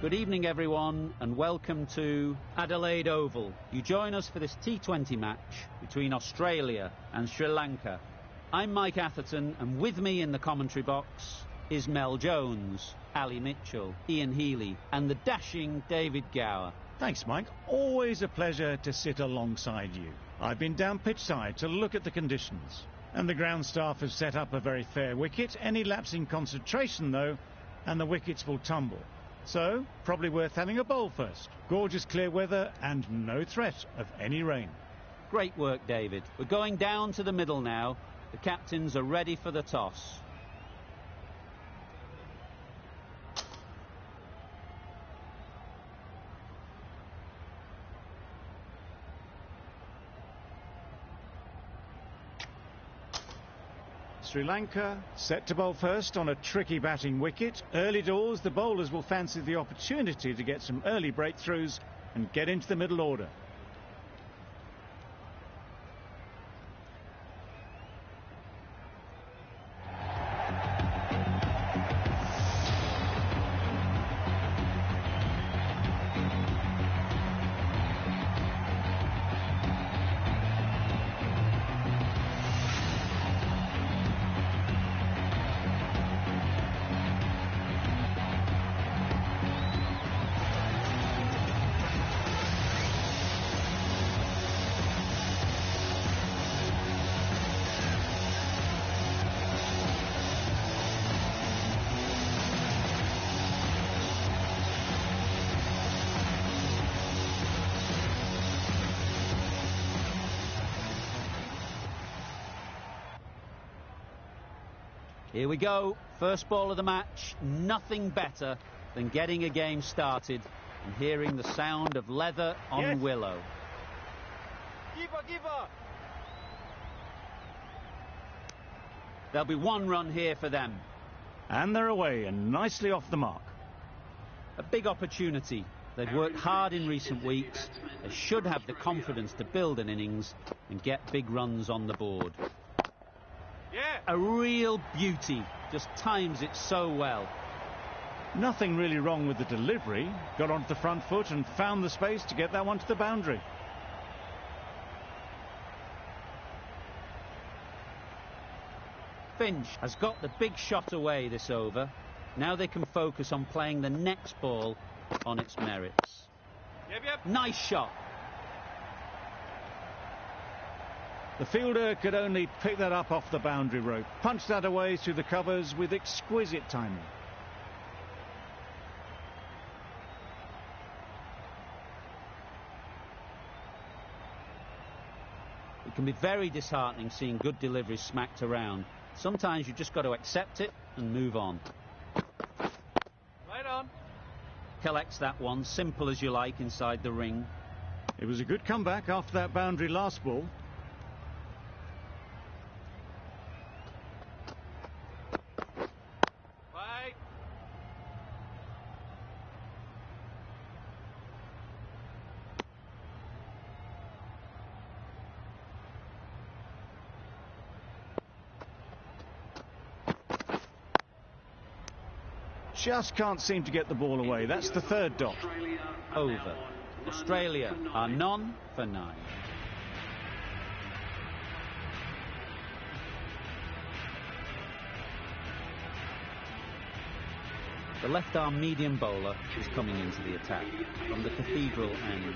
Good evening everyone and welcome to Adelaide Oval. You join us for this T20 match between Australia and Sri Lanka. I'm Mike Atherton and with me in the commentary box is Mel Jones, Ali Mitchell, Ian Healy and the dashing David Gower. Thanks Mike, always a pleasure to sit alongside you. I've been down pitch side to look at the conditions and the ground staff have set up a very fair wicket. Any lapse in concentration though and the wickets will tumble. So, probably worth having a bowl first. Gorgeous clear weather and no threat of any rain. Great work, David. We're going down to the middle now. The captains are ready for the toss. Sri Lanka set to bowl first on a tricky batting wicket. Early doors, the bowlers will fancy the opportunity to get some early breakthroughs and get into the middle order. Here we go, first ball of the match. Nothing better than getting a game started and hearing the sound of leather on willow. Keeper! There'll be one run here for them. And they're away and nicely off the mark. A big opportunity. They've worked hard in recent weeks. They should have the confidence to build an innings and get big runs on the board. A real beauty, just times it so well. Nothing really wrong with the delivery. Got onto the front foot and found the space to get that one to the boundary. Finch has got the big shot away this over. Now they can focus on playing the next ball on its merits. Nice shot. The fielder could only pick that up off the boundary rope. Punched that away through the covers with exquisite timing. It can be very disheartening seeing good deliveries smacked around. Sometimes you've just got to accept it and move on. Right on. Collects that one, simple as you like, inside the ring. It was a good comeback after that boundary last ball. Just can't seem to get the ball away. That's the third dot. Over. Australia are none for 9. The left-arm medium bowler is coming into the attack from the cathedral end.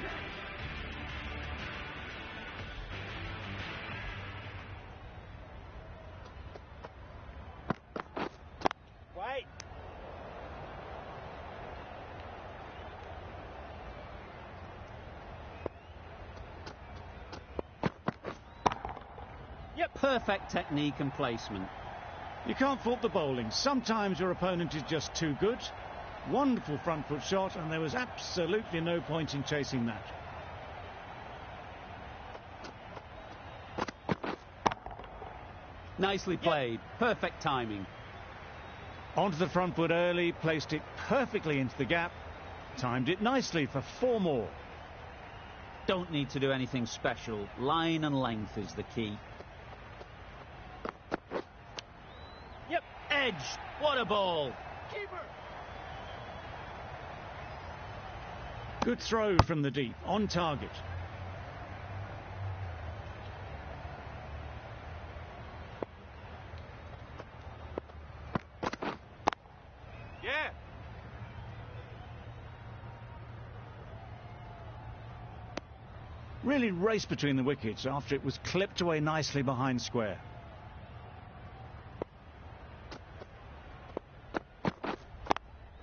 Perfect technique and placement. You can't fault the bowling. Sometimes your opponent is just too good. Wonderful front foot shot and there was absolutely no point in chasing that. Nicely played. Perfect timing. Onto the front foot early, placed it perfectly into the gap. Timed it nicely for 4 more. Don't need to do anything special. Line and length is the key. Edge. What a ball. Keeper. Good throw from the deep, on target. Yeah. Really raced between the wickets after it was clipped away nicely behind square.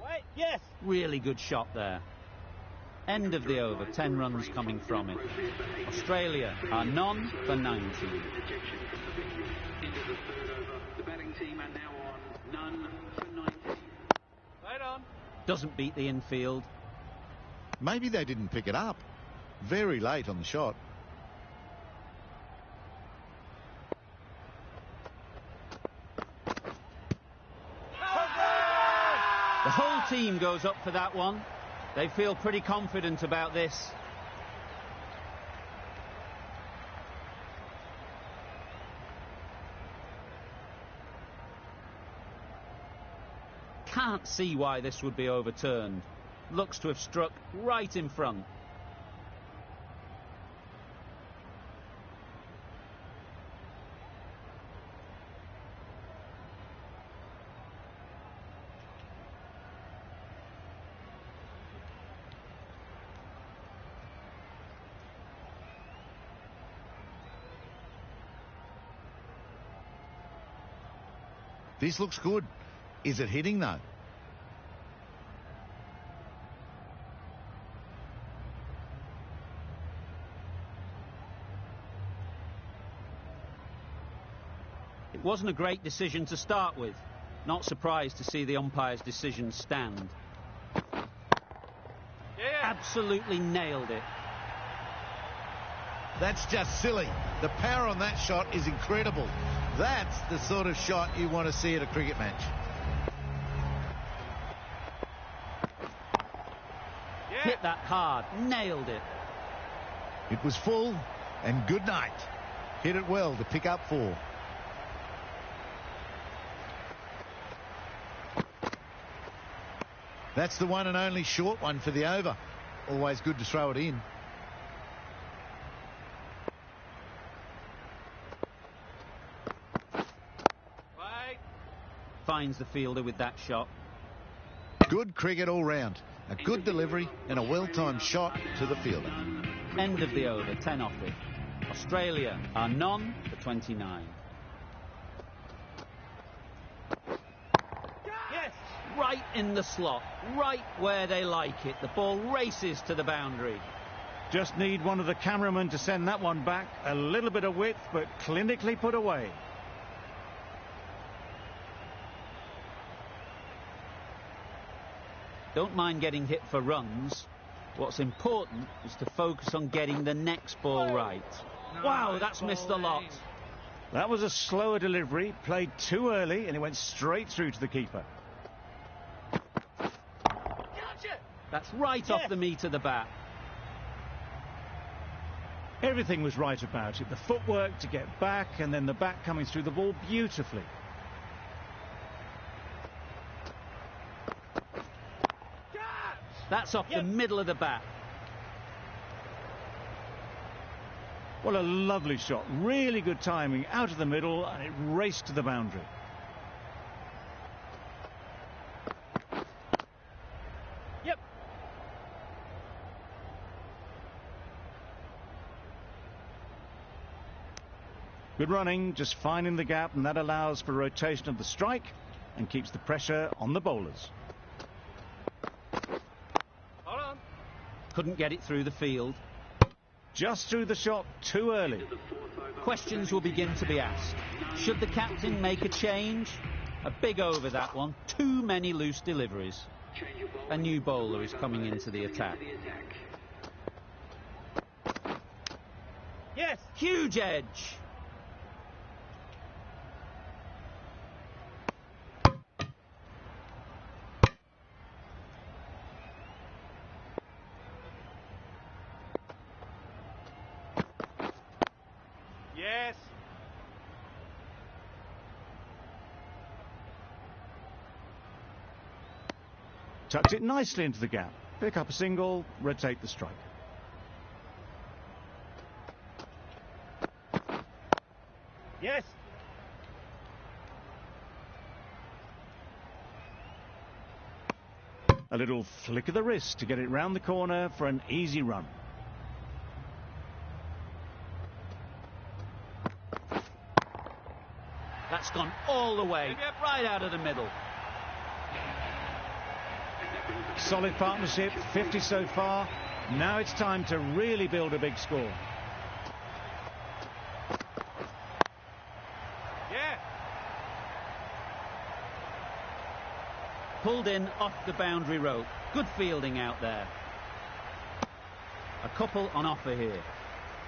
Wait, yes. Really good shot there. End of the over, 10 runs coming from it. Australia are none for 19. The batting team are now on none for 19. Right on. Doesn't beat the infield. Maybe they didn't pick it up. Very late on the shot. The whole team goes up for that one. They feel pretty confident about this. Can't see why this would be overturned. Looks to have struck right in front. This looks good. Is it hitting though? It wasn't a great decision to start with. Not surprised to see the umpire's decision stand. Yeah. Absolutely nailed it. That's just silly. The power on that shot is incredible. That's the sort of shot you want to see at a cricket match. Yeah. Hit that hard. Nailed it. It was full, and good night. Hit it well to pick up 4. That's the one and only short one for the over. Always good to throw it in. Wait. Finds the fielder with that shot. Good cricket all round. A good delivery and a well-timed shot to the fielder. End of the over, 10 off it. Australia are none for 29. Yes. Right in the slot, right where they like it. The ball races to the boundary. Just need one of the cameramen to send that one back. A little bit of width, but clinically put away. Don't mind getting hit for runs. What's important is to focus on getting the next ball right. Wow, that's missed a lot. That was a slower delivery, played too early, and it went straight through to the keeper. Gotcha. That's right off the meat of the bat. Everything was right about it. The footwork to get back, and then the bat coming through the ball beautifully. That's off the middle of the bat. What a lovely shot. Really good timing out of the middle, and it raced to the boundary. Yep. Good running, just finding the gap, and that allows for rotation of the strike and keeps the pressure on the bowlers. Hold on. Couldn't get it through the field. Just threw the shot too early. Questions will begin to be asked. Should the captain make a change? A big over, that one. Too many loose deliveries. A new bowler is coming into the attack. Yes. Huge edge. Yes. Tucked it nicely into the gap. Pick up a single, rotate the strike. Yes. A little flick of the wrist to get it round the corner for an easy run. That's gone all the way, Yep, yep. right out of the middle. Solid partnership, 50 so far. Now it's time to really build a big score. Yeah. Pulled in off the boundary rope. Good fielding out there. A couple on offer here.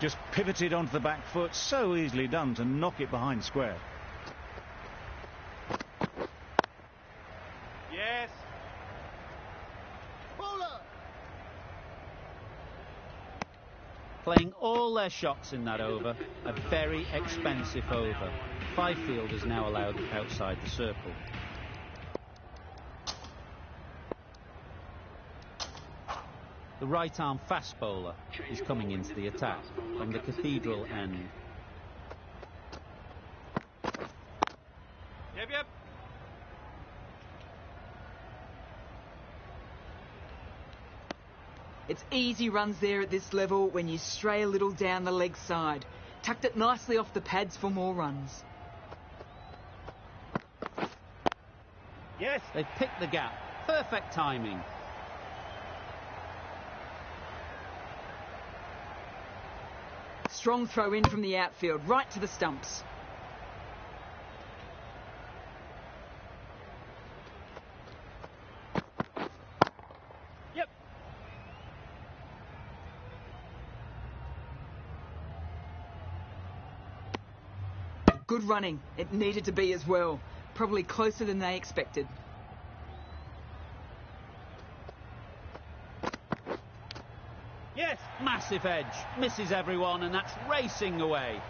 Just pivoted onto the back foot, so easily done to knock it behind square. Yes. Playing all their shots in that over. A very expensive over. 5 fielders now allowed outside the circle. The right-arm fast bowler is coming into the attack from the Cathedral end. Yep, yep. It's easy runs there at this level when you stray a little down the leg side. Tucked it nicely off the pads for more runs. Yes. They've picked the gap. Perfect timing. Strong throw in from the outfield, right to the stumps. Yep. Good running. It needed to be as well. Probably closer than they expected. Yes. Massive edge. Misses everyone, and that's racing away.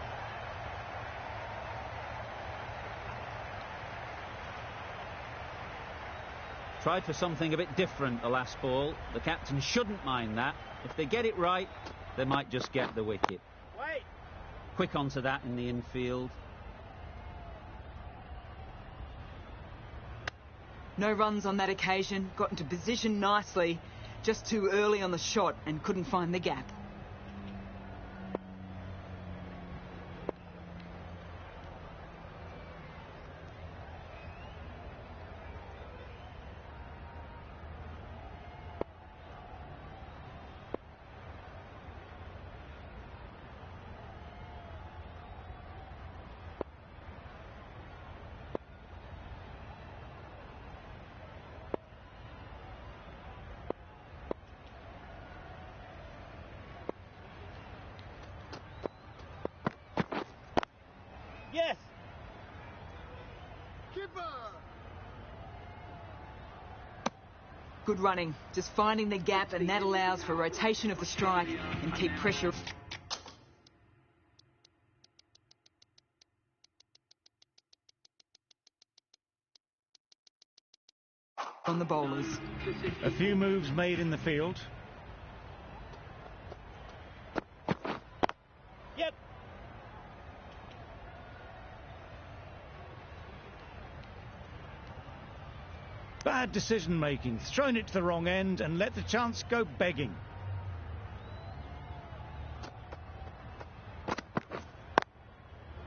Tried for something a bit different the last ball. The captain shouldn't mind that. If they get it right, they might just get the wicket. Wait. Quick onto that in the infield. No runs on that occasion. Got into position nicely. Just too early on the shot and couldn't find the gap. Yes. Good running. Just finding the gap, and that allows for rotation of the strike and keep pressure on the bowlers. A few moves made in the field. Yep. Bad decision making, thrown it to the wrong end and let the chance go begging.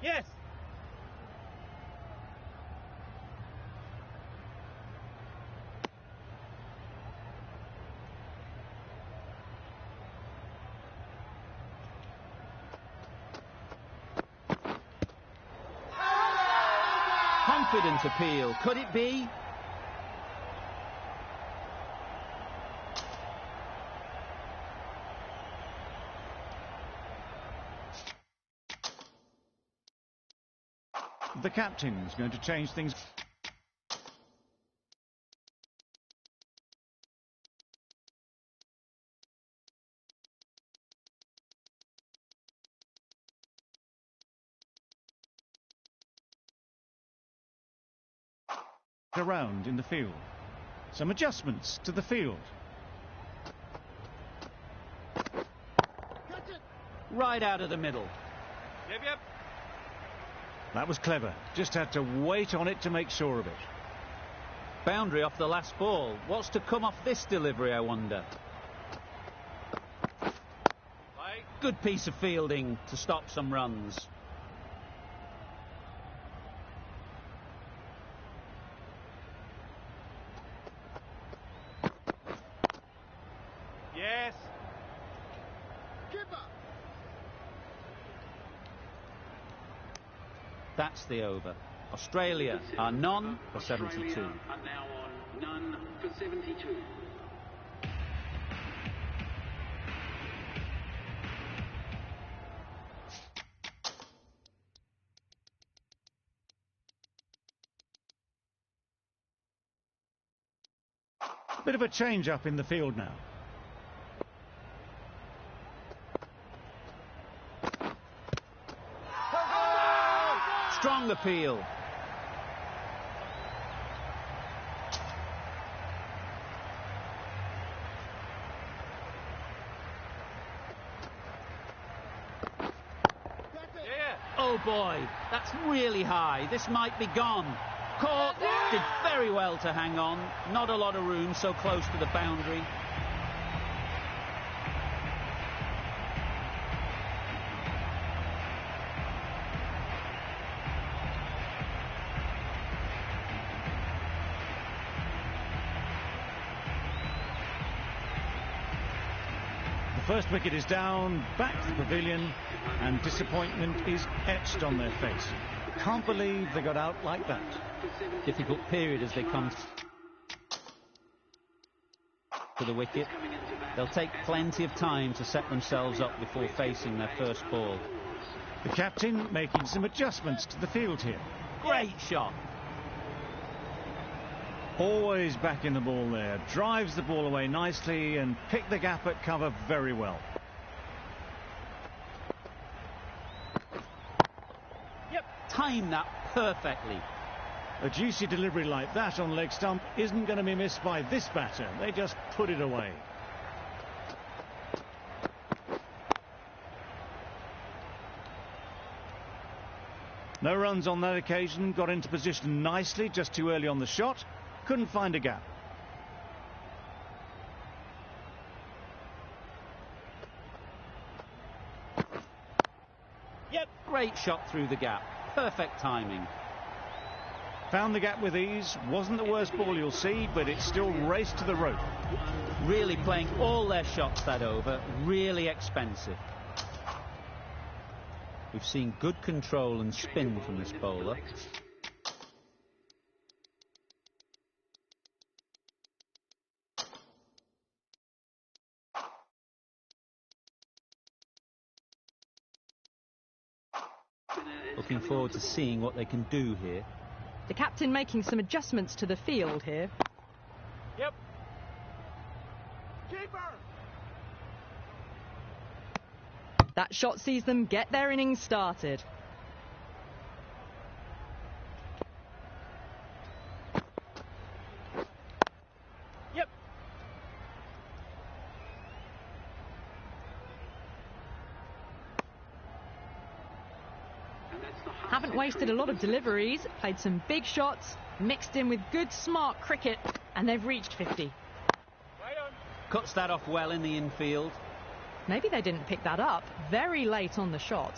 Yes. Confident appeal. Could it be? The captain's going to change things. Around in the field. Some adjustments to the field. right out of the middle. Yep, yep. That was clever. Just had to wait on it to make sure of it. Boundary off the last ball. What's to come off this delivery, I wonder? Play. Good piece of fielding to stop some runs. Yes. That's the over. Australia are none for 72. Australia are now on none for 72. Bit of a change up in the field now. Strong appeal. Yeah. Oh boy, that's really high. This might be gone. Caught, did very well to hang on. Not a lot of room so close to the boundary. The first wicket is down, back to the pavilion, and disappointment is etched on their face. Can't believe they got out like that. Difficult period as they come to the wicket. They'll take plenty of time to set themselves up before facing their first ball. The captain making some adjustments to the field here. Great shot. Always back in the ball there. Drives the ball away nicely and picked the gap at cover very well. Yep, timed that perfectly. A juicy delivery like that on leg stump isn't going to be missed by this batter. They just put it away. No runs on that occasion. Got into position nicely, just too early on the shot. Couldn't find a gap. Yep, great shot through the gap. Perfect timing. Found the gap with ease. Wasn't the worst ball you'll see, but it still raced to the rope. Really playing all their shots that over. Really expensive. We've seen good control and spin from this bowler. Looking forward to seeing what they can do here. The captain making some adjustments to the field here. Yep. That shot sees them get their innings started. Yep. Haven't wasted a lot of deliveries, played some big shots, mixed in with good smart cricket, and they've reached 50. Right on. Cuts that off well in the infield. Maybe they didn't pick that up very late on the shot.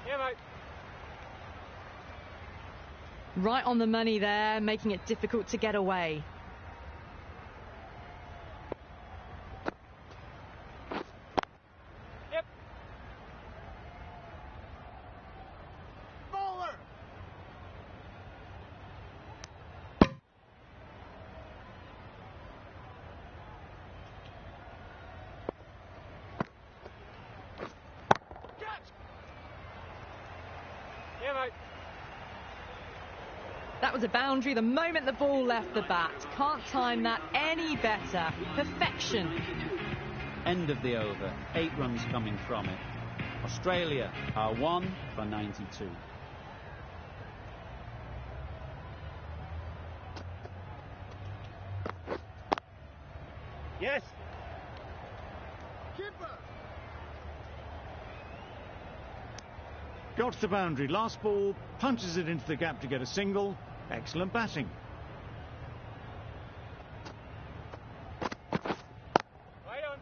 Yeah, mate. Right on the money there, making it difficult to get away. Yep. Yeah, mate. That was a boundary the moment the ball left the bat. Can't time that any better. Perfection. End of the over. 8 runs coming from it. Australia are 1 for 92. Yes. Got to the boundary. Last ball, punches it into the gap to get a single. Excellent batting. Right on.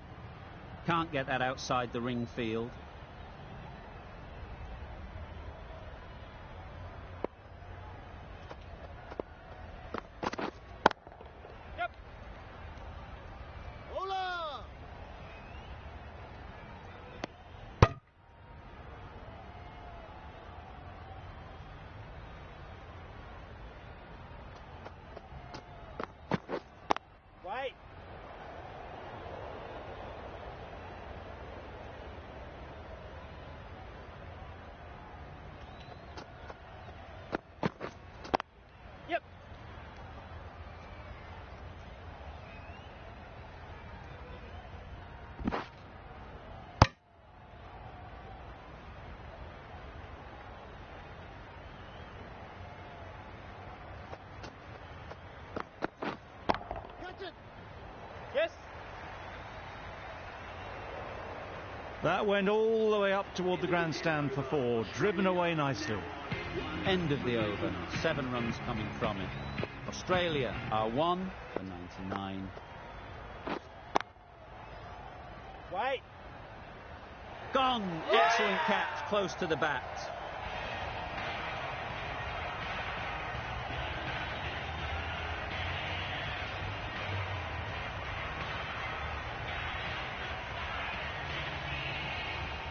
Can't get that outside the ring field. Yep. Hola! Right. Yep. Catch it! Yes. That went all the way up toward the grandstand for 4, driven away nicely. End of the over. 7 runs coming from it. Australia are 1 for 99. Right. Gone! Excellent catch, close to the bat.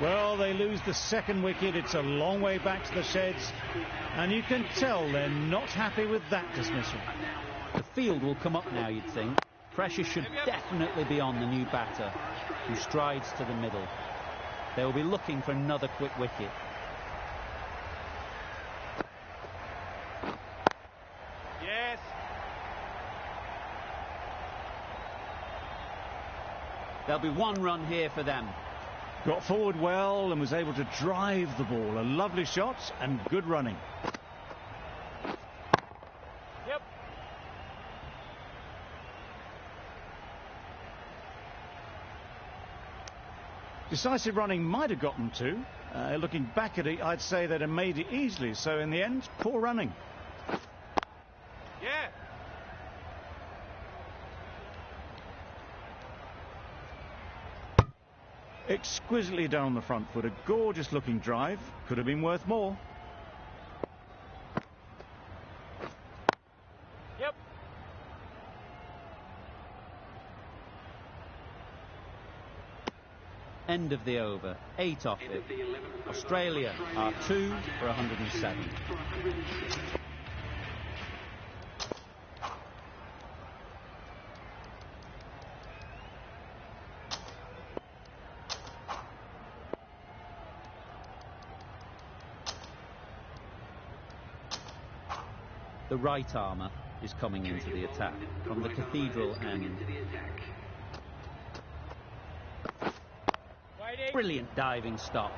Well, they lose the second wicket. It's a long way back to the sheds. And you can tell they're not happy with that dismissal. The field will come up now, you'd think. Pressure should definitely be on the new batter, who strides to the middle. They will be looking for another quick wicket. Yes. There'll be 1 run here for them. Got forward well and was able to drive the ball. A lovely shot and good running. Yep. Decisive running might have gotten 2. Looking back at it, I'd say they'd have made it easily. So in the end, poor running. Yeah. Exquisitely done on the front foot. A gorgeous looking drive. Could have been worth more. Yep. End of the over. 8 off it. Australia are 2 for 107. The right armour is coming into the attack from the cathedral end. Righty. Brilliant diving stop.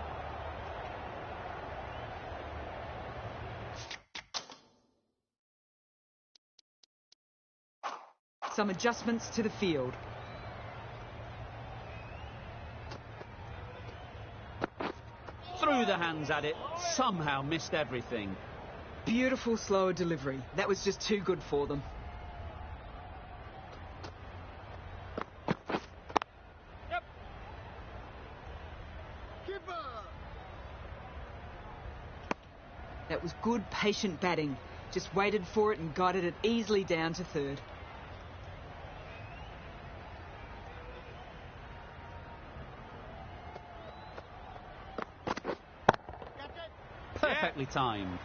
Some adjustments to the field. Threw the hands at it, somehow missed everything. Beautiful slower delivery. That was just too good for them. Yep. Keeper! That was good, patient batting. Just waited for it and guided it easily down to third. Perfectly timed.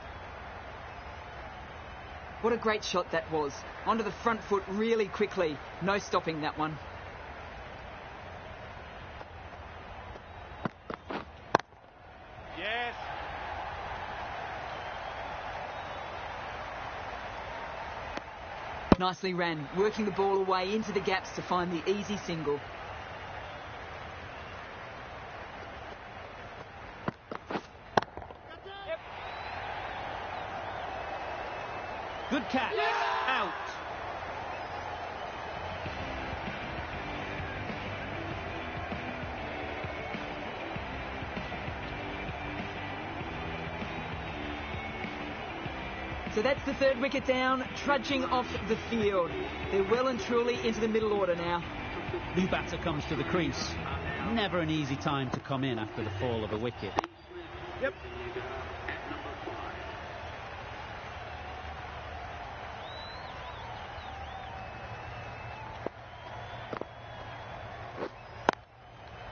What a great shot that was. Onto the front foot really quickly. No stopping that one. Yes. Nicely ran, working the ball away into the gaps to find the easy single. Yep. Good catch. Out. So that's the third wicket down, trudging off the field. They're well and truly into the middle order now. New batter comes to the crease. Never an easy time to come in after the fall of a wicket. Yep.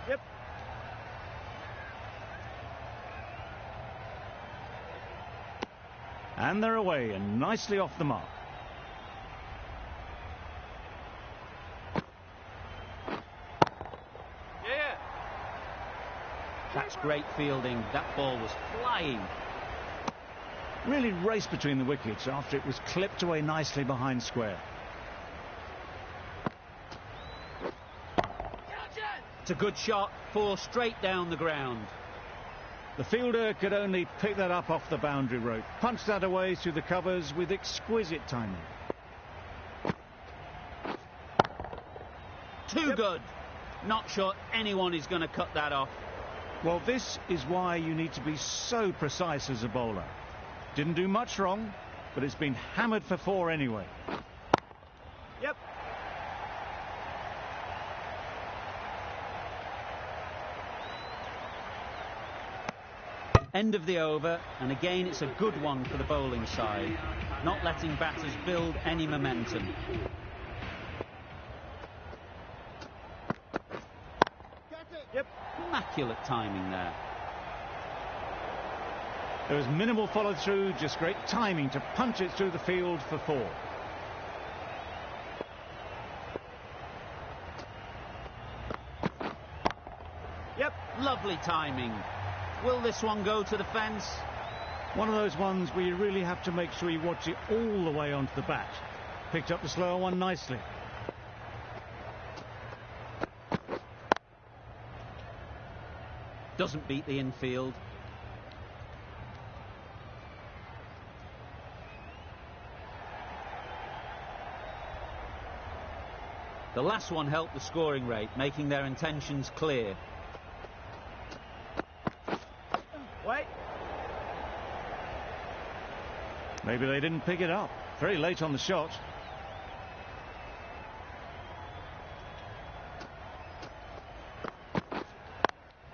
Yep. And they're away and nicely off the mark. Yeah. That's great fielding. That ball was flying. Really raced between the wickets after it was clipped away nicely behind square. It's a good shot, 4 straight down the ground. The fielder could only pick that up off the boundary rope. Punched that away through the covers with exquisite timing. Too good. Not sure anyone is going to cut that off. Well, this is why you need to be so precise as a bowler. Didn't do much wrong, but it's been hammered for 4 anyway. Yep. End of the over, and again it's a good one for the bowling side, not letting batters build any momentum. Yep. Immaculate timing there. There was minimal follow through, just great timing to punch it through the field for 4. Yep, lovely timing. Will this one go to the fence? One of those ones where you really have to make sure you watch it all the way onto the bat. Picked up the slower one nicely. Doesn't beat the infield. The last one helped the scoring rate, making their intentions clear. Wait. Maybe they didn't pick it up. Very late on the shot.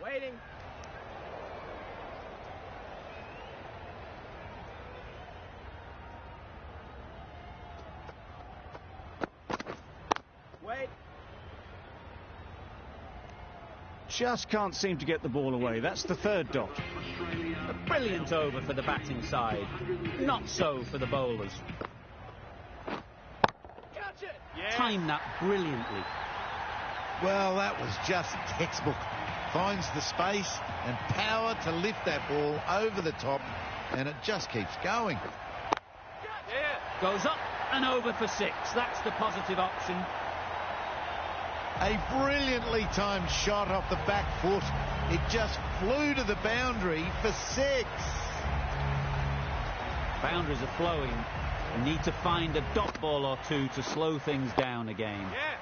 Waiting. Wait. Just can't seem to get the ball away. That's the 3rd dot. A brilliant over for the batting side. Not so for the bowlers. Catch it. Yeah. Timed that brilliantly. Well, that was just textbook. Finds the space and power to lift that ball over the top, and it just keeps going. Yeah. Goes up and over for 6. That's the positive option. A brilliantly timed shot off the back foot. It just flew to the boundary for 6. Boundaries are flowing. They need to find a dot ball or 2 to slow things down again. Yeah.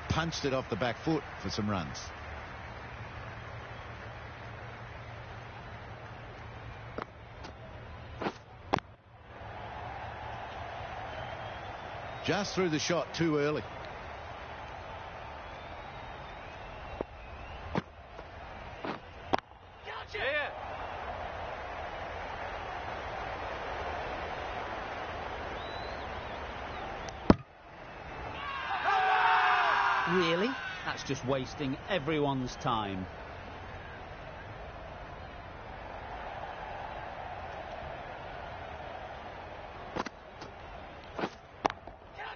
Punched it off the back foot for some runs. Just threw the shot too early. Yeah. Really? That's just wasting everyone's time.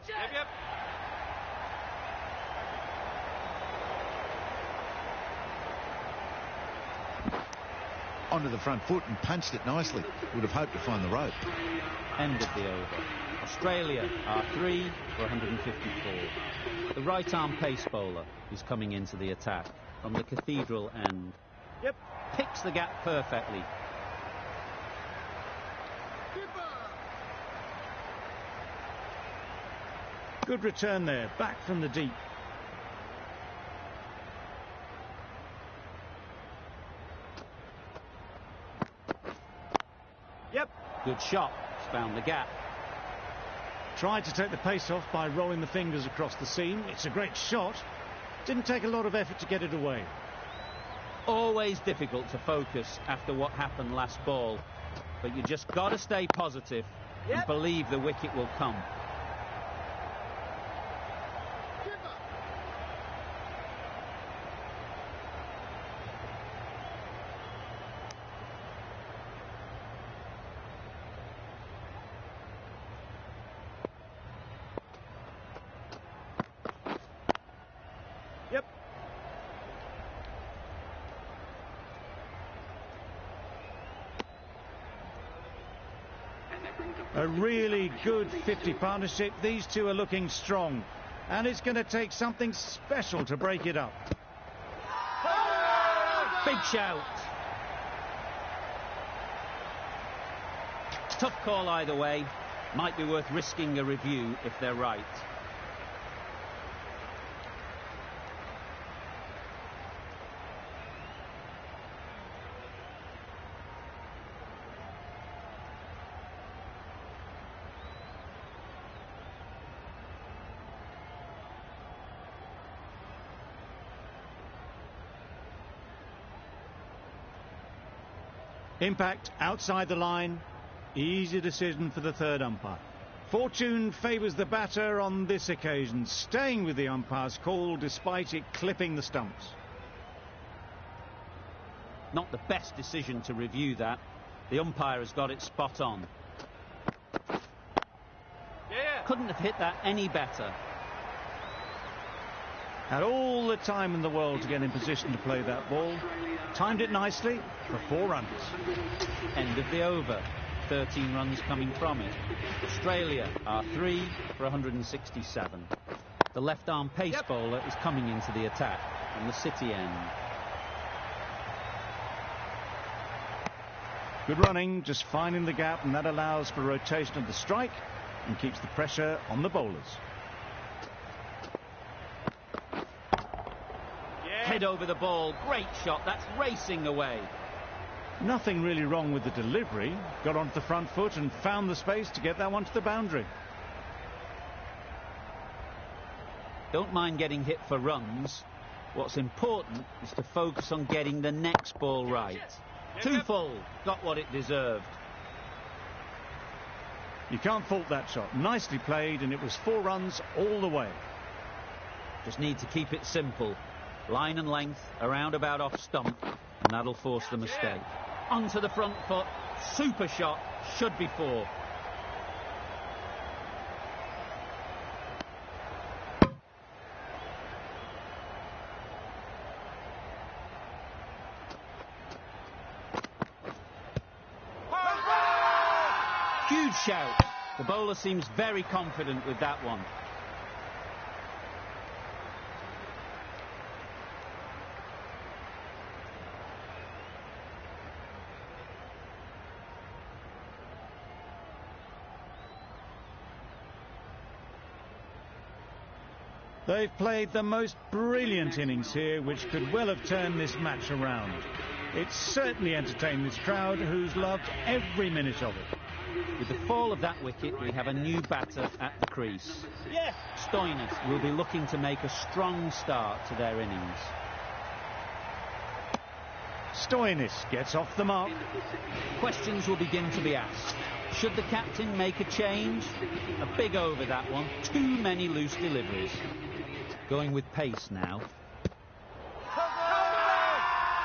Yep, yep. Onto the front foot and punched it nicely. Would have hoped to find the rope. End of the over. Australia are 3 for 154. The right arm pace bowler is coming into the attack from the cathedral end. Yep. Picks the gap perfectly. Good return there, back from the deep. Yep. Good shot. It's found the gap. Tried to take the pace off by rolling the fingers across the seam. It's a great shot. Didn't take a lot of effort to get it away. Always difficult to focus after what happened last ball. But you just got to stay positive and believe the wicket will come. Yep. A really good 50 partnership. These two are looking strong. And it's going to take something special to break it up. Big shout. Tough call either way. Might be worth risking a review if they're right. Impact outside the line. Easy decision for the third umpire. Fortune favours the batter on this occasion, staying with the umpire's call despite it clipping the stumps. Not the best decision to review that. The umpire has got it spot on. Yeah. Couldn't have hit that any better. Had all the time in the world to get in position to play that ball. Timed it nicely for 4 runs. End of the over. 13 runs coming from it. Australia are 3 for 167. The left-arm pace bowler is coming into the attack from the City end. Good running, just finding the gap, and that allows for rotation of the strike and keeps the pressure on the bowlers. Head over the ball. Great shot. That's racing away. Nothing really wrong with the delivery. Got onto the front foot and found the space to get that one to the boundary. Don't mind getting hit for runs. What's important is to focus on getting the next ball right. Too full. Got what it deserved. You can't fault that shot. Nicely played, and it was 4 runs all the way. Just need to keep it simple. Line and length, around about off stump, and that'll force the mistake. Onto the front foot. Super shot. Should be 4. Huge shout. The bowler seems very confident with that one. They've played the most brilliant innings here, which could well have turned this match around. It's certainly entertained this crowd, who's loved every minute of it. With the fall of that wicket, we have a new batter at the crease. Yes. Stoinis will be looking to make a strong start to their innings. Stoinis gets off the mark. Questions will begin to be asked. Should the captain make a change? A big over, that one. Too many loose deliveries. Going with pace now.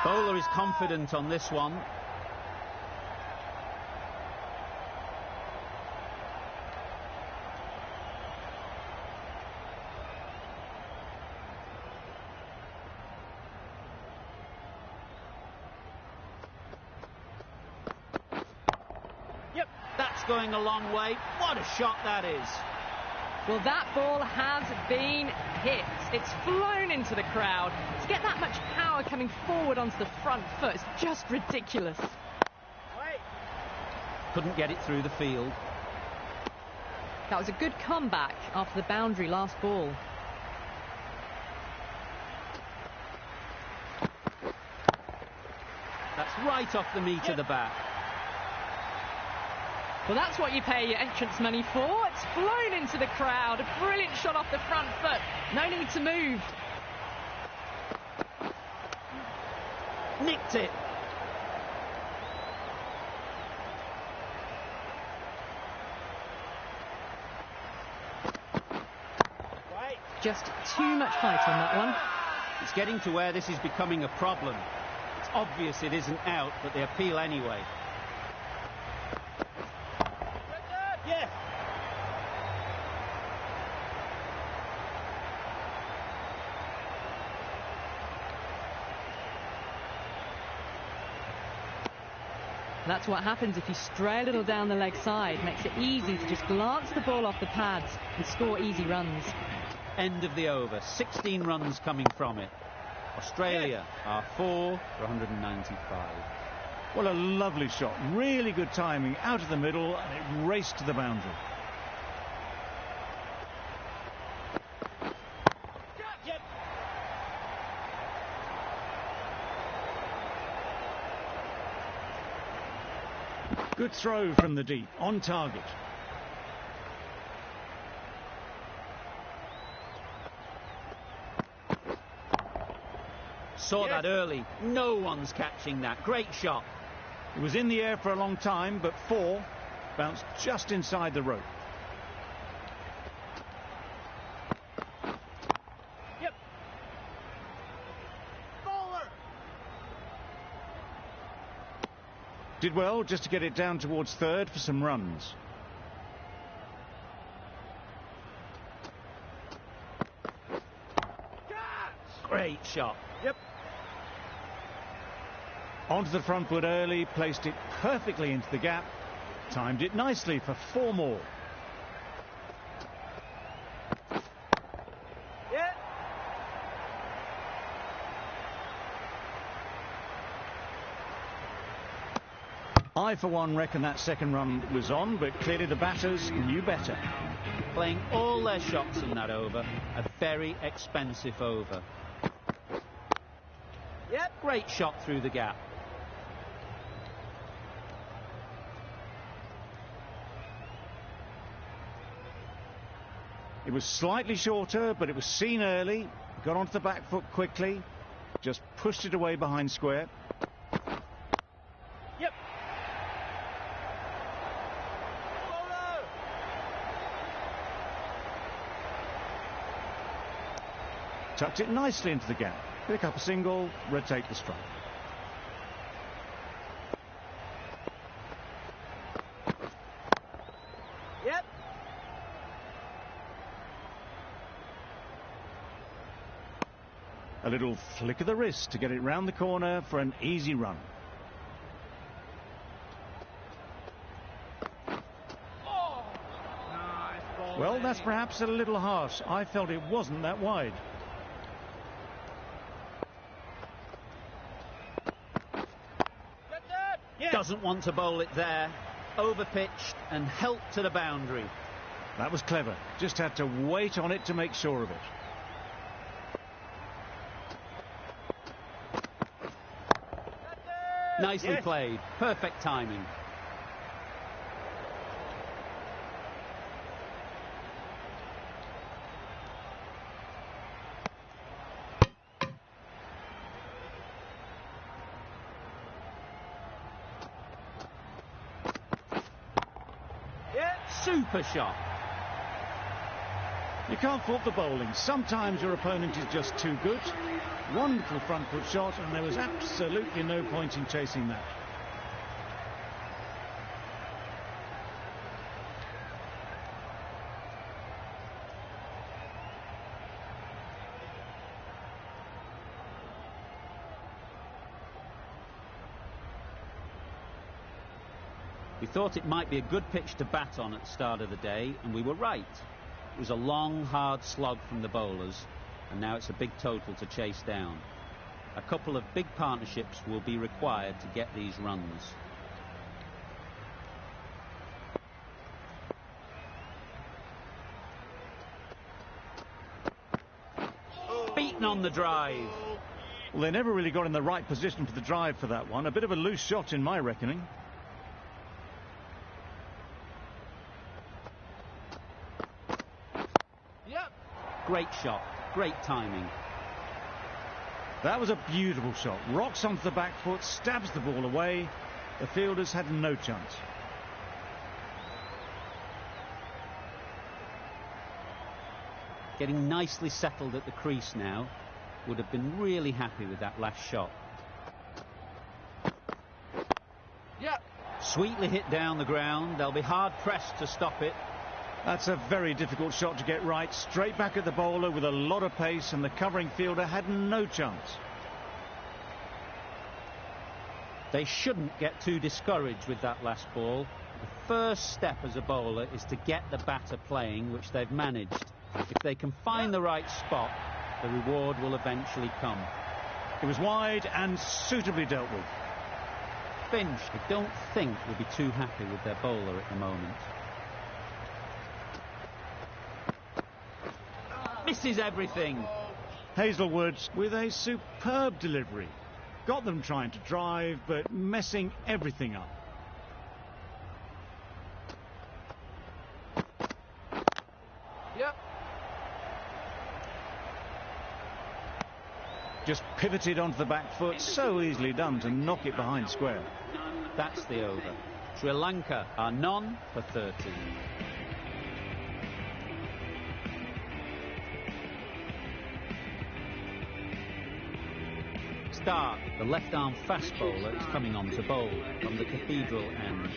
Bowler is confident on this one. Yep. That's going a long way. What a shot that is. Well, that ball has been hit. It's flown into the crowd. To get that much power coming forward onto the front foot is just ridiculous. Wait. Couldn't get it through the field. That was a good comeback after the boundary last ball. That's right off the meat of the bat. Well, that's what you pay your entrance money for. It's flown into the crowd. A brilliant shot off the front foot. No need to move. Nicked it. Just too much height on that one. It's getting to where this is becoming a problem. It's obvious it isn't out, but they appeal anyway. Yeah. That's what happens if you stray a little down the leg side. Makes it easy to just glance the ball off the pads and score easy runs. End of the over. 16 runs coming from it. Australia are 4 for 195. Well, a lovely shot. Really good timing. Out of the middle, and it raced to the boundary. Yep. Good throw from the deep. On target. Saw that early. No one's catching that. Great shot. It was in the air for a long time, but 4 bounced just inside the rope. Yep. Bowler. Did well just to get it down towards third for some runs. Great shot. Yep. Onto the front foot early, placed it perfectly into the gap, timed it nicely for 4 more. Yeah. I, for one, reckon that second run was on, but clearly the batters knew better. Playing all their shots in that over. A very expensive over. Yep. Great shot through the gap. It was slightly shorter, but it was seen early, got onto the back foot quickly, just pushed it away behind square. Yep. Bowler. Tucked it nicely into the gap. Pick up a single, rotate the strike. Yep. A little flick of the wrist to get it round the corner for an easy run. Oh. Nice ball. Well, mate. that's perhaps a little harsh. I felt it wasn't that wide. That's it. Yeah. Doesn't want to bowl it there. Overpitched and helped to the boundary. That was clever. Just had to wait on it to make sure of it. That's it. Nicely Yes. played. Perfect timing. Yeah. Super shot. You can't fault the bowling. Sometimes your opponent is just too good. Wonderful front foot shot, and there was absolutely no point in chasing that. We thought it might be a good pitch to bat on at the start of the day, and we were right. It was a long, hard slog from the bowlers, and now it's a big total to chase down. A couple of big partnerships will be required to get these runs. on the drive. Well, they never really got in the right position for the drive for that one. A bit of a loose shot in my reckoning. Yep. Great shot, great timing. That was a beautiful shot. Rocks onto the back foot, stabs the ball away. The fielders had no chance. Getting nicely settled at the crease now. Would have been really happy with that last shot. Yep. Sweetly hit down the ground. They'll be hard pressed to stop it. That's a very difficult shot to get right. Straight back at the bowler with a lot of pace, and the covering fielder had no chance. They shouldn't get too discouraged with that last ball. The first step as a bowler is to get the batter playing, which they've managed. If they can find the right spot, the reward will eventually come. It was wide and suitably dealt with. Finch, I don't think, will be too happy with their bowler at the moment. Misses everything. Hazelwood with a superb delivery. Got them trying to drive, but messing everything up. Yep. Just pivoted onto the back foot. So easily done to knock it behind square. That's the over. Sri Lanka are none for 30. Stark, the left-arm fast bowler, is coming on to bowl from the cathedral end.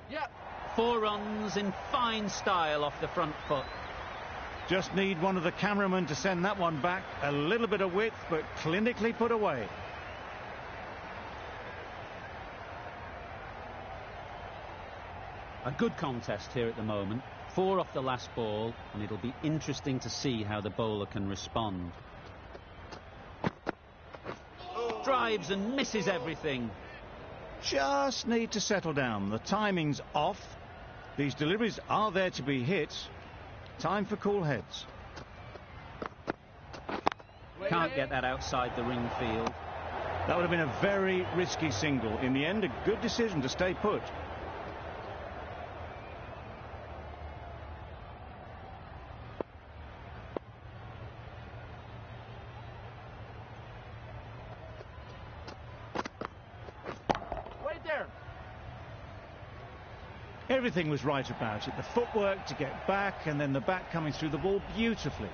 Yep. 4 runs in fine style off the front foot. Just need one of the cameramen to send that one back. A little bit of width, but clinically put away. A good contest here at the moment. 4 off the last ball, and it'll be interesting to see how the bowler can respond. Drives and misses everything. Just need to settle down. The timing's off. These deliveries are there to be hit. Time for cool heads. Can't get that outside the ring field. That would have been a very risky single. In the end, a good decision to stay put. Right there. Everything was right about it. The footwork to get back, and then the bat coming through the ball beautifully.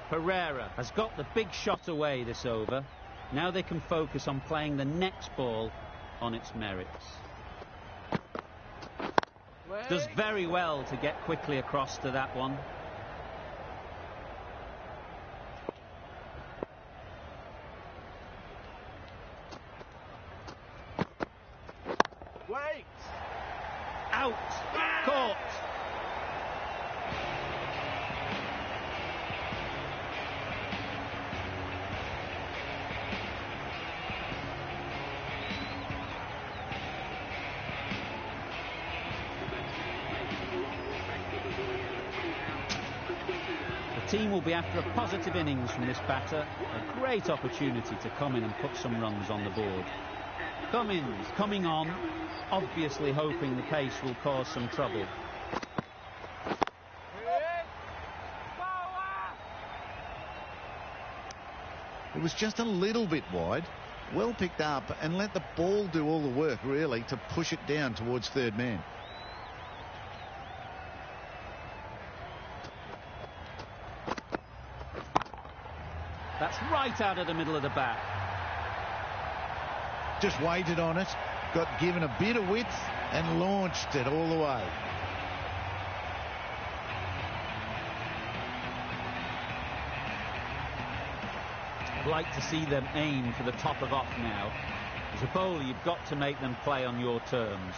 Pereira has got the big shot away this over. Now they can focus on playing the next ball on its merits. Does very well to get quickly across to that one. Wait. Out. Caught. The team will be after a positive innings from this batter. A great opportunity to come in and put some runs on the board. Cummins coming on, obviously hoping the pace will cause some trouble. It was just a little bit wide. Well picked up, and let the ball do all the work, really, to push it down towards third man. That's right out of the middle of the bat. Just waited on it, got given a bit of width, and launched it all the way. I'd like to see them aim for the top of off now. As a bowler, you've got to make them play on your terms.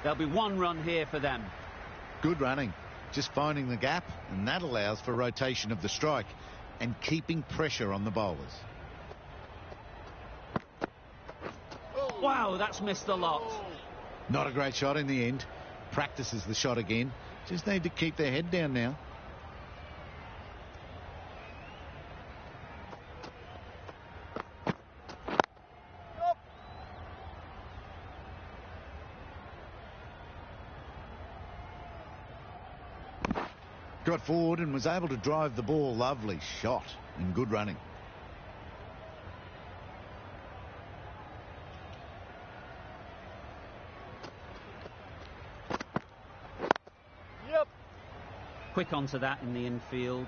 There'll be one run here for them. Good running, just finding the gap, and that allows for rotation of the strike and keeping pressure on the bowlers. Wow, that's missed a lot. Not a great shot in the end. Practices the shot again. Just need to keep their head down now. Got forward and was able to drive the ball. Lovely shot and good running. Yep. Quick onto that in the infield.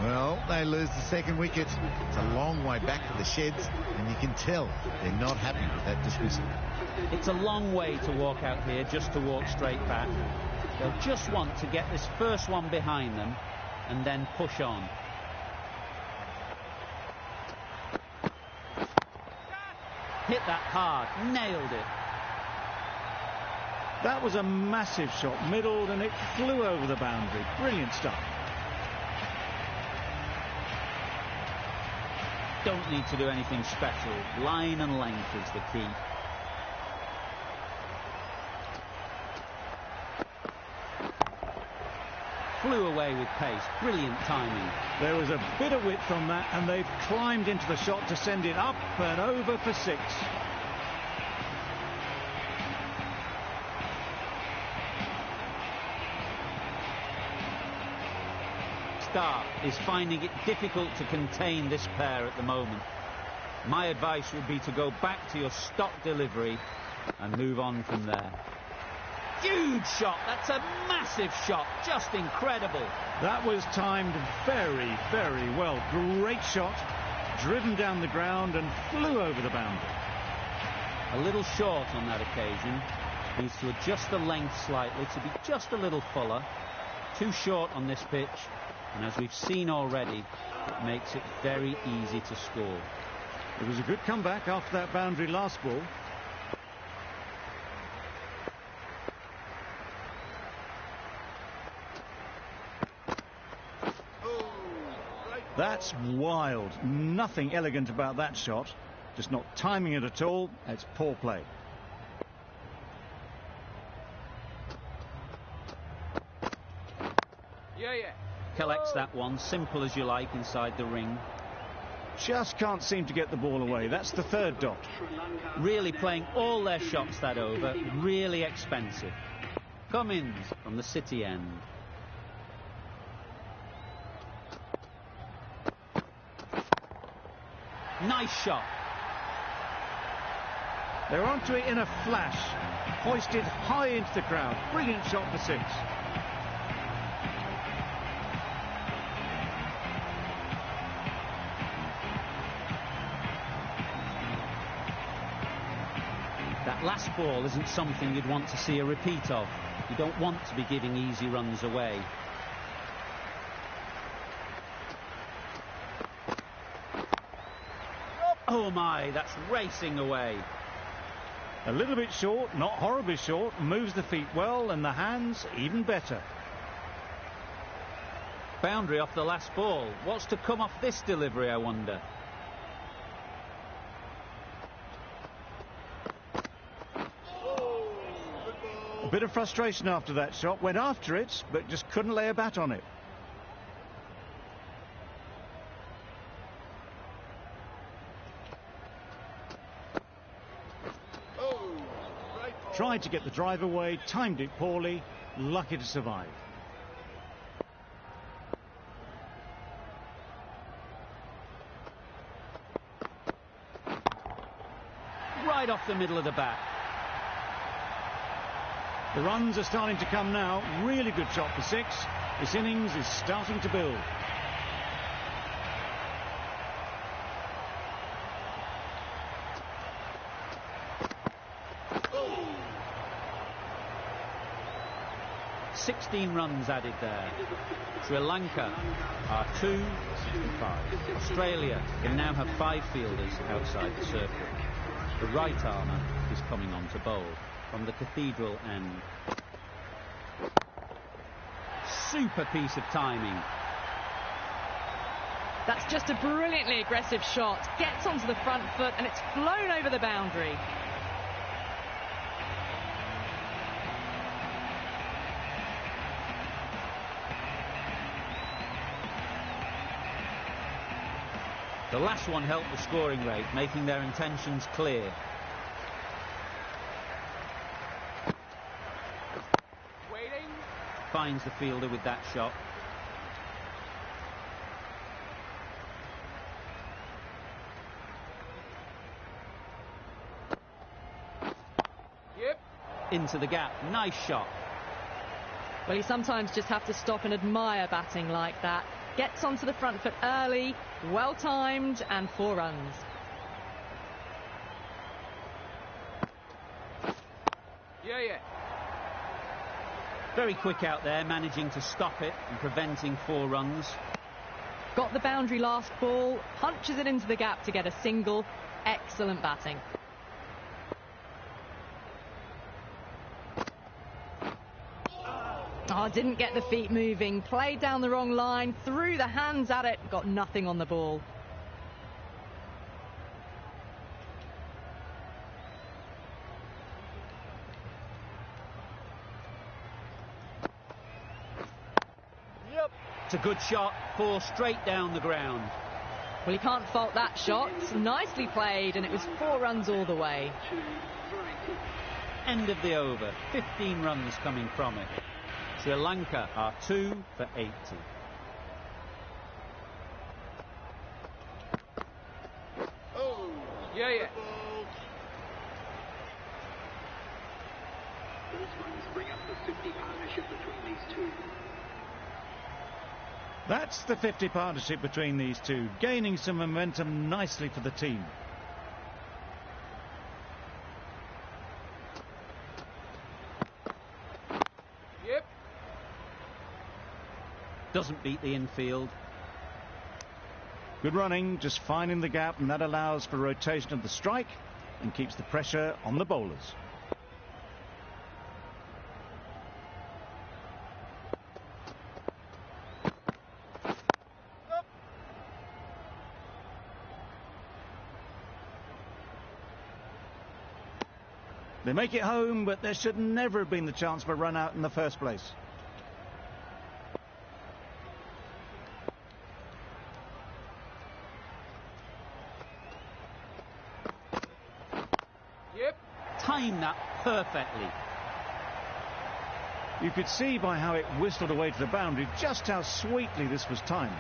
Well, they lose the second wicket. It's a long way back to the sheds, and you can tell they're not happy with that dismissal. It's a long way to walk out here just to walk straight back. They'll just want to get this first one behind them and then push on. Hit that hard, nailed it. That was a massive shot, middled, and it flew over the boundary. Brilliant stuff. Don't need to do anything special. Line and length is the key. Flew away with pace. Brilliant timing. There was a bit of width on that, and they've climbed into the shot to send it up and over for 6. Stark is finding it difficult to contain this pair at the moment. My advice would be to go back to your stock delivery and move on from there. Huge shot. That's a massive shot. Just incredible. That was timed very, very well. Great shot, driven down the ground and flew over the boundary. A little short on that occasion. Needs to adjust the length slightly to be just a little fuller. Too short on this pitch. And as we've seen already, it makes it very easy to score. It was a good comeback after that boundary last ball. That's wild. Nothing elegant about that shot. Just not timing it at all. It's poor play. Yeah. Collects that one, simple as you like, inside the ring. Just can't seem to get the ball away. That's the third dot. Really playing all their shots that over. Really expensive. Cummins from the City end. Nice shot. They're onto it in a flash. Hoisted high into the crowd. Brilliant shot for 6. That last ball isn't something you'd want to see a repeat of. You don't want to be giving easy runs away. Oh my, that's racing away. A little bit short, not horribly short, moves the feet well and the hands even better. Boundary off the last ball. What's to come off this delivery, I wonder? A bit of frustration after that shot. Went after it, but just couldn't lay a bat on it. Tried to get the drive away, timed it poorly, lucky to survive. Right off the middle of the bat. The runs are starting to come now. Really good shot for 6. This innings is starting to build. 16 runs added there. Sri Lanka are 2 for 5. Australia can now have 5 fielders outside the circle. The right armour is coming on to bowl from the cathedral end. Super piece of timing. That's just a brilliantly aggressive shot. Gets onto the front foot and it's flown over the boundary. The last one helped the scoring rate, making their intentions clear. Waiting. Finds the fielder with that shot. Yep. Into the gap. Nice shot. Well, you sometimes just have to stop and admire batting like that. Gets onto the front foot early, well timed, and 4 runs. Yeah. Very quick out there, managing to stop it and preventing 4 runs. Got the boundary last ball, punches it into the gap to get a single. Excellent batting. Oh, didn't get the feet moving, played down the wrong line, threw the hands at it, got nothing on the ball. Yep. It's a good shot, 4 straight down the ground. Well, you can't fault that shot. Nicely played, and it was 4 runs all the way. End of the over, 15 runs coming from it. Sri Lanka are 2 for 80. Oh. Yeah. This one's bring up the 50 partnership between these two. That's the 50 partnership between these two, gaining some momentum nicely for the team. Yep. Doesn't beat the infield. Good running, just finding the gap, and that allows for rotation of the strike and keeps the pressure on the bowlers. They make it home, but there should never have been the chance for a run out in the first place. Yep. Timed that perfectly. You could see by how it whistled away to the boundary just how sweetly this was timed.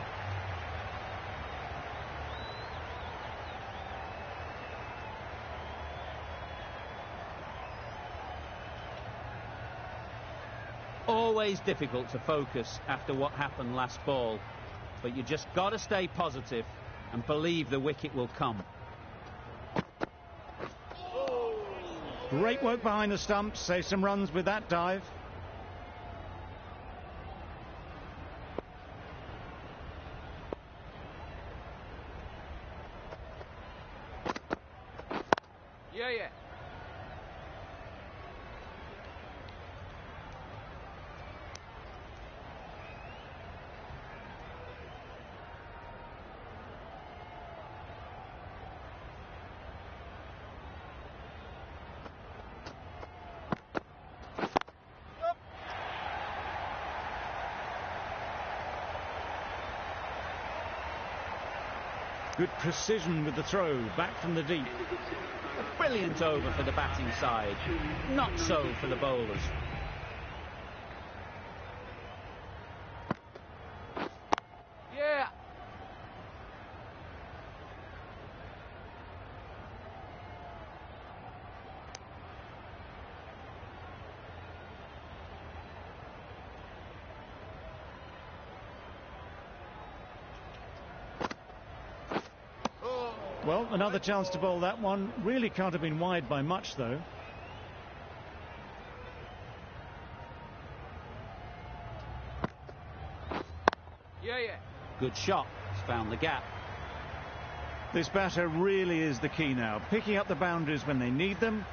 Always difficult to focus after what happened last ball, but you just got to stay positive and believe the wicket will come. Great work behind the stumps, save some runs with that dive. Yeah. Good precision with the throw, back from the deep. A brilliant over for the batting side, not so for the bowlers. Yeah. Well, another chance to bowl that one. Really can't have been wide by much, though. Good shot. He's found the gap. This batter really is the key now, picking up the boundaries when they need them.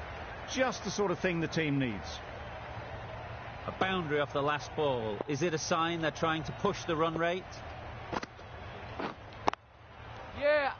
Just the sort of thing the team needs. A boundary off the last ball. Is it a sign they're trying to push the run rate? Yeah.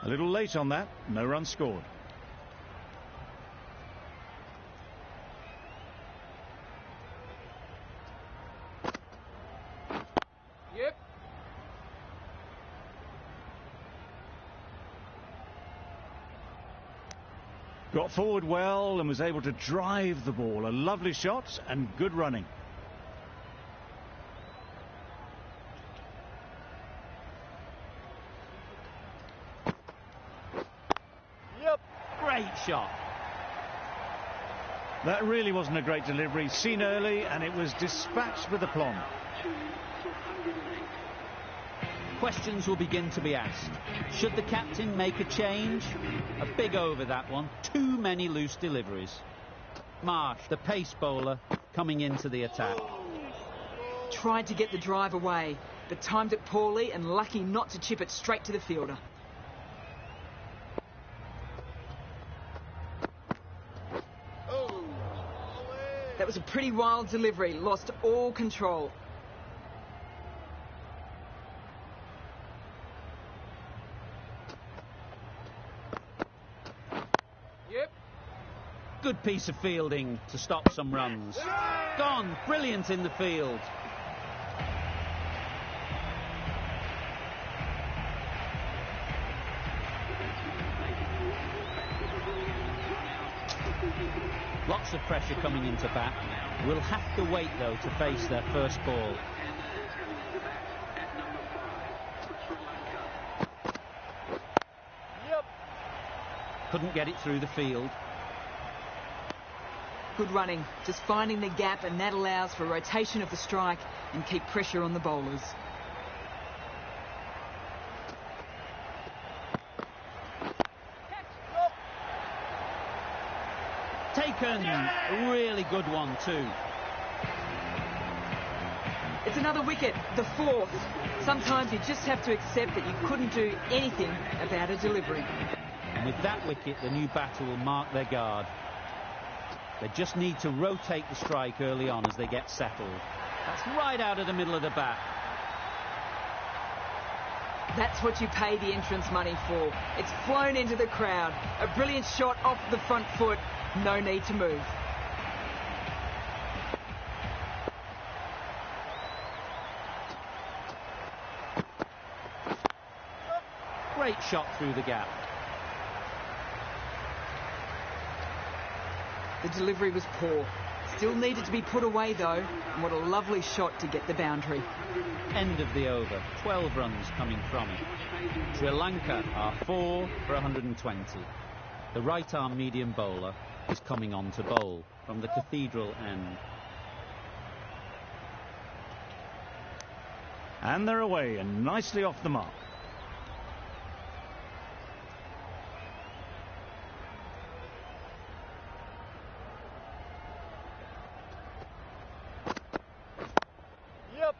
A little late on that, no run scored. Yep. Got forward well and was able to drive the ball. A lovely shot and good running. Great shot. That really wasn't a great delivery. Seen early and it was dispatched with aplomb. Questions will begin to be asked. Should the captain make a change? A big over, that one. Too many loose deliveries. Marsh, the pace bowler, coming into the attack. Tried to get the drive away, but timed it poorly and lucky not to chip it straight to the fielder. That was a pretty wild delivery, lost all control. Yep. Good piece of fielding to stop some runs. Gone, brilliant in the field. Lots of pressure coming into bat. Will have to wait, though, to face their first ball. Yep. Couldn't get it through the field. Good running, just finding the gap, and that allows for rotation of the strike and keep pressure on the bowlers. Taken. A really good one, too. It's another wicket, the fourth. Sometimes you just have to accept that you couldn't do anything about a delivery. And with that wicket, the new batter will mark their guard. They just need to rotate the strike early on as they get settled. That's right out of the middle of the bat. That's what you pay the entrance money for. It's flown into the crowd. A brilliant shot off the front foot. No need to move. Great shot through the gap. The delivery was poor. Still needed to be put away, though. And what a lovely shot to get the boundary. End of the over. 12 runs coming from it. Sri Lanka are 4 for 120. The right-arm medium bowler is coming on to bowl from the cathedral end. And they're away and nicely off the mark. Yep.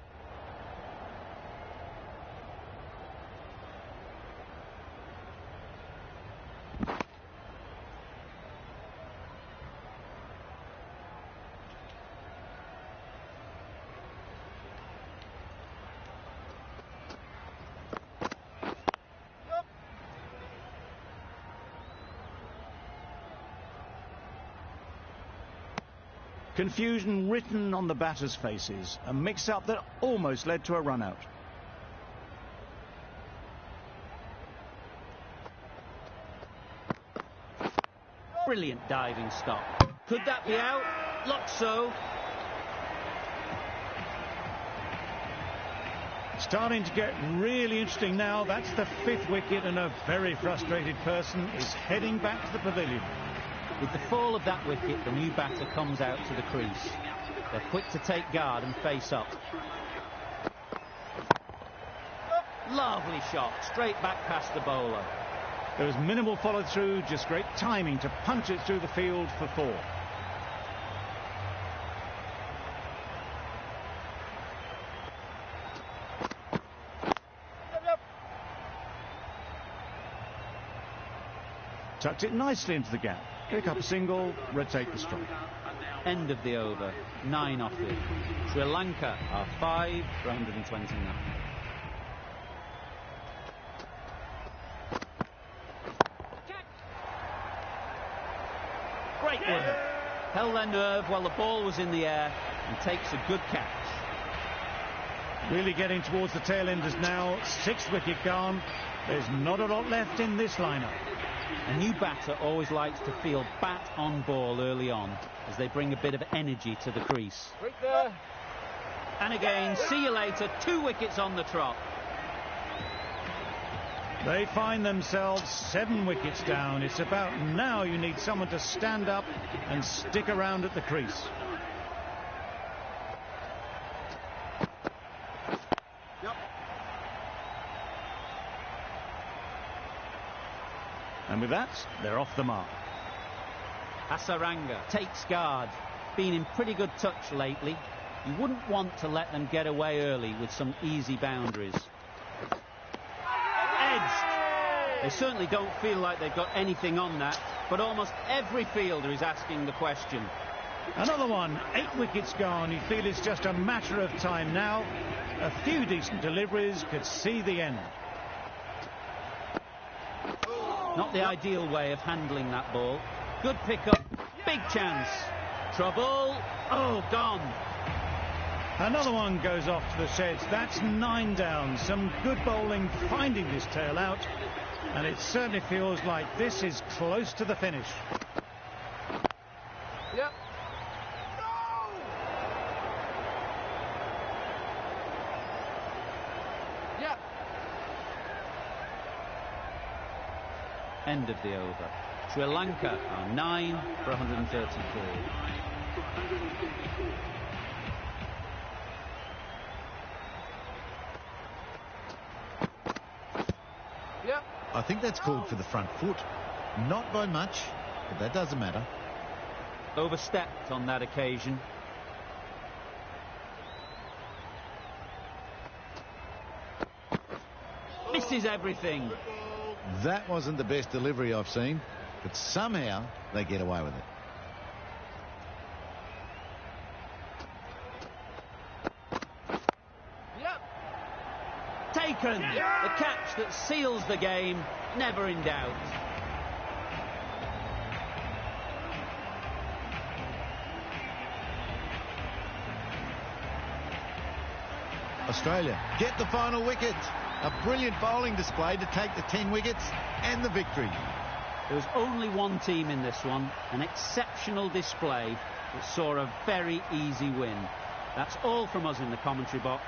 Confusion written on the batters' faces. A mix-up that almost led to a run-out. Brilliant diving stop. Could that be out? Looks so. Starting to get really interesting now. That's the 5th wicket and a very frustrated person is heading back to the pavilion. With the fall of that wicket, the new batter comes out to the crease. They're quick to take guard and face up. Lovely shot, straight back past the bowler. There was minimal follow-through, just great timing to punch it through the field for 4. Tucked it nicely into the gap. Pick up a single, rotate the strike. End of the over, 9 off it. Sri Lanka are 5 for 129. Great work. Held their nerve while the ball was in the air and takes a good catch. Really getting towards the tail enders now. 6th wicket gone. There's not a lot left in this lineup. A new batter always likes to feel bat on ball early on as they bring a bit of energy to the crease. Right there. And again, see you later, 2 wickets on the trot. They find themselves 7 wickets down. It's about now you need someone to stand up and stick around at the crease. And with that, they're off the mark. Hasaranga takes guard. Been in pretty good touch lately. You wouldn't want to let them get away early with some easy boundaries. Edged. They certainly don't feel like they've got anything on that, but almost every fielder is asking the question. Another one, 8 wickets gone. You feel it's just a matter of time now. A few decent deliveries could see the end. Not the ideal way of handling that ball. Good pick-up, big chance. Trouble, oh, gone. Another one goes off to the sheds. That's 9 down. Some good bowling finding this tail out. And it certainly feels like this is close to the finish. Yep. Yep. End of the over. Sri Lanka are 9 for 134. Yep. I think that's called for the front foot. Not by much, but that doesn't matter. Overstepped on that occasion. Misses everything. That wasn't the best delivery I've seen, but somehow they get away with it. Yep. Taken. The catch that seals the game, never in doubt. Australia get the final wicket. A brilliant bowling display to take the 10 wickets and the victory. There was only one team in this one, an exceptional display that saw a very easy win. That's all from us in the commentary box.